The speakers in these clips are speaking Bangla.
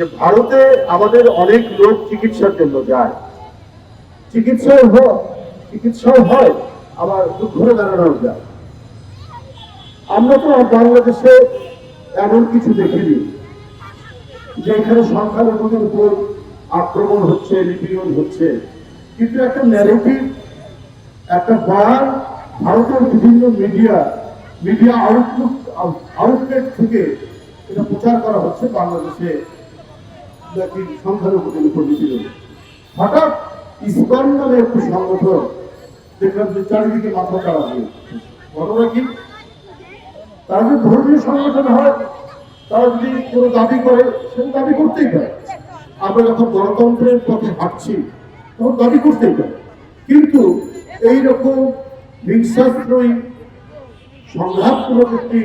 যে ভারতে আমাদের অনেক লোক চিকিৎসার জন্য যায়, চিকিৎসাও হয়, আবার ঘুরে দাঁড়ানোও যায়। আমরা তো বাংলাদেশে এমন কিছু দেখিনি যে এখানে সংখ্যালঘুদের উপর আক্রমণ হচ্ছে, নিপীড়ন হচ্ছে, কিন্তু একটা ন্যারেটিভ, একটা বয়ান ভারতের বিভিন্ন মিডিয়া আউটলেট থেকে এটা প্রচার করা হচ্ছে বাংলাদেশে নাকি সংখ্যালঘুদের উপর নিপীড়ন। হঠাৎ ইসকন নামে একটি সংগঠন দেখলাম যে চারিদিকে মাথা চাড়া দিয়ে, ঘটনা কি? তারা যদি ধর্মীয় সংগঠন হয়, তারা যদি কোনো দাবি করে, সে দাবি করতেই পারে। আমরা যখন গণতন্ত্রের পথে হাঁটছি তখন দাবি করতেই পারে, কিন্তু এইরকম হিংসাত্মক সংঘাতমূলক একটি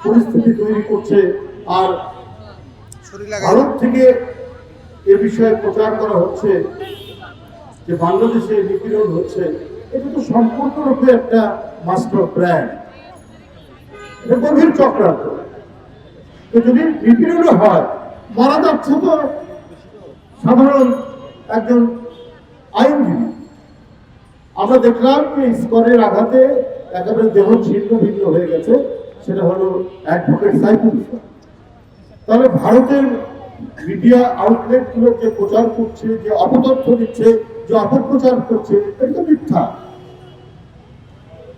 পরিস্থিতি তৈরি করছে আর ভারত থেকে এ বিষয়ে প্রচার করা হচ্ছে যে বাংলাদেশে নিপীড়ন হচ্ছে। এটা তো সম্পূর্ণরূপে একটা মাস্টার প্ল্যান, এটা গভীর চক্রান্ত। তো যদি নিপীড়ন হয়, মারা যাচ্ছে তো সাধারণ একজন আইনজীবী। আমরা দেখলাম যে ইসকনের আঘাতে একেবারে দেহ ছিন্ন ভিন্ন হয়ে গেছে, সেটা হলো অ্যাডভোকেট সাইফুল ইসলাম। তাহলে ভারতের মিডিয়া আউটলেট গুলো যে প্রচার করছে, যে অপতথ্য দিচ্ছে, যে অপপ্রচার করছে, এটা মিথ্যা।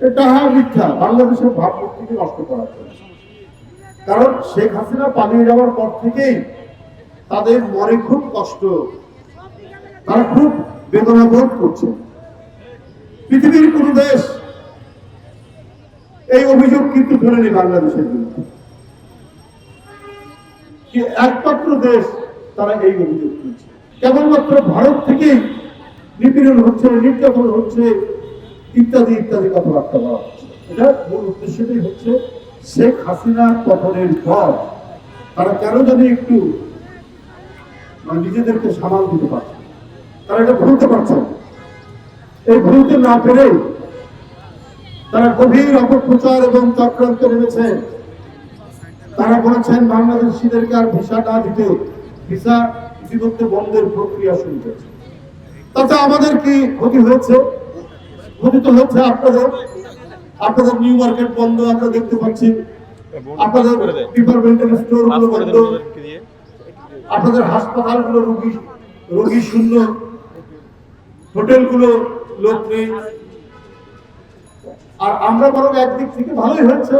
এটা মিথ্যা, বাংলাদেশের ভাবমূর্তিকে নষ্ট করার জন্য। কারণ শেখ হাসিনা পালিয়ে যাওয়ার পর থেকেই তাদের মনে খুব কষ্ট, তারা খুব বেদনা বোধ করছে। পৃথিবীর কোন দেশ এই অভিযোগ কিন্তু ধরেনি বাংলাদেশের বিরুদ্ধে, একমাত্র দেশ তারা এই অভিযোগ করছে। কেবলমাত্র ভারত থেকেই নিপীড়ন হচ্ছে, নির্যাতন হচ্ছে, ইত্যাদি ইত্যাদি কথাবার্তা বলা হচ্ছে। এটা মূল উদ্দেশ্যটাই হচ্ছে শেখ হাসিনার পতনের পর তারা কেন জানি একটু নিজেদেরকে সামাল দিতে পারছে, তারা এটা ভুলতে পারছে। এই ভুলতে না পেরে তারা গভীর অপপ্রচার এবং চক্রান্ত নেমেছে। তারা বলেছেন বাংলাদেশিদেরকে আর ভিসা না দিতে, ভিসা ইতিমধ্যে বন্ধের প্রক্রিয়া শুরু হয়েছে। তাতে আমাদের কি ক্ষতি হয়েছে? ক্ষতি তো হচ্ছে আপনাদের নিউ মার্কেট বন্ধ আমরা দেখতে পাচ্ছি, আপনাদের ডিপার্টমেন্টাল স্টোর গুলো বন্ধ, আপনাদের হাসপাতালগুলো রোগী শূন্য, হোটেলগুলো লোক নেই। আর আমরা বরং একদিক থেকে ভালোই হয়েছে,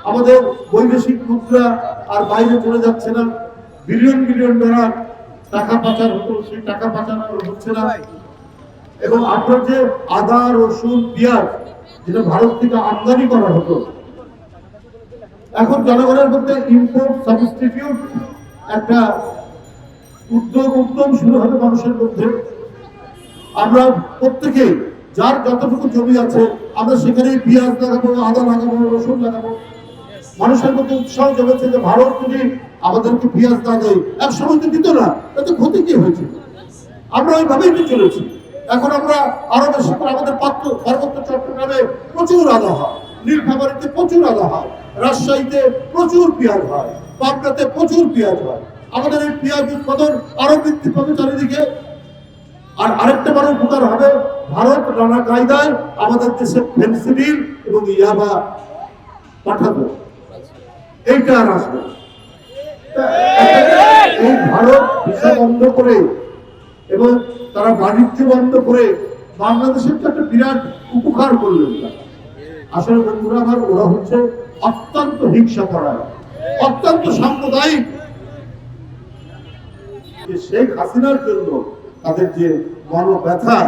আমাদের বৈদেশিক মুদ্রা আর বাইরে চলে যাচ্ছে না, বিলিয়ন বিলিয়ন ডলার টাকা পাচার হতো, সেই টাকা পাচার হচ্ছে না। এবং আপনার যে আদা, রসুন, পেঁয়াজ যেটা ভারত থেকে আমদানি করা হতো, এখন জনগণের মধ্যে ইম্পোর্ট সাবস্টিটিউট একটা উদ্যম শুরু হবে মানুষের মধ্যে। আমরা প্রত্যেকে যার যতটুকু জমি আছে আমরা সেখানে পেঁয়াজ লাগাবো, আদা লাগাবো, রসুন লাগাবো। মানুষের মধ্যে উৎসাহ জমেছে যে ভারত যদি আমাদেরকে পেঁয়াজ না দেয়, এক সময় তো দিত না, তাতে ক্ষতি কি হয়েছে? আমরা ওইভাবেই তো চলেছি। এখন আমরা আরো বেশি করে আমাদের পার্বত্য চট্টগ্রামে প্রচুর আদা হয়, নীলফামারীতে প্রচুর আদা হয়, রাজশাহীতে প্রচুর পেঁয়াজ হয়, পাবনাতে প্রচুর পেঁয়াজ হয়। আমাদের এই পেঁয়াজ উৎপাদন আরো বৃদ্ধি পাবে চারিদিকে। আর আরেকটা বড় উপকার হবে, ভারত নানা কায়দায় আমাদের দেশে ফেন্সিডিল এবং ইয়াবা পাঠাবে, এইটা আর আসবে। এই ভারত ভিসা বন্ধ করে এবং তারা বাণিজ্য বন্ধ করে বাংলাদেশের তো একটা বিরাট উপকার করলেন। আসলে বন্ধুরা আমার, ওরা হচ্ছে অত্যন্ত হিংসা করায়, অত্যন্ত সাম্প্রদায়িক। শেখ হাসিনার জন্য তাদের যে মনোব্যথা,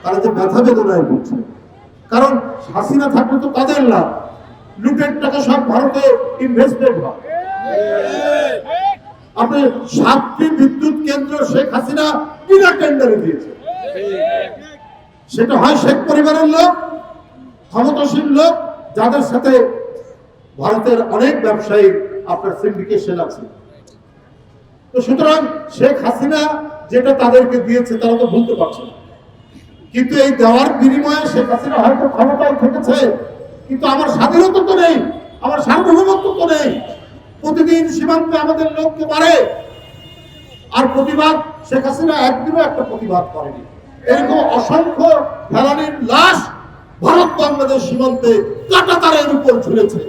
তারা যে ব্যথা বেদনায় ভুগছে। কারণ হাসিনা থাকলে তো তাদের লাভ, লুটের টাকা সব ভারতে ইনভেস্টেড হয়। আপনি 7টি বিদ্যুৎ কেন্দ্র শেখ হাসিনা বিনা টেন্ডারে দিয়েছে। সেটা হয় শেখ পরিবারের লোক, ক্ষমতাসীন লোক, যাদের সাথে ভারতের অনেক ব্যবসায়ী আপনার সিন্ডিকেশন আছে। তো সুতরাং শেখ হাসিনা যেটা তাদেরকে দিয়েছে তারা তো ভুলতে পারছে না। কিন্তু এই দেওয়ার বিনিময়ে শেখ হাসিনা হয়তো ক্ষমতায় থেকেছে, কিন্তু আমার স্বাধীনতা তো নেই, আমার সার্বভৌমত্ব তো নেই। প্রতিদিন সীমান্তে আমাদের লোককে মারে, আর প্রতিবাদ শেখ হাসিনা একদিনও একটা প্রতিবাদ করেনি। এরকম অসংখ্য ফেলানির লাশ ভারত বাংলাদেশ সীমান্তে কাঁটাতারের উপর ঝুলেছে।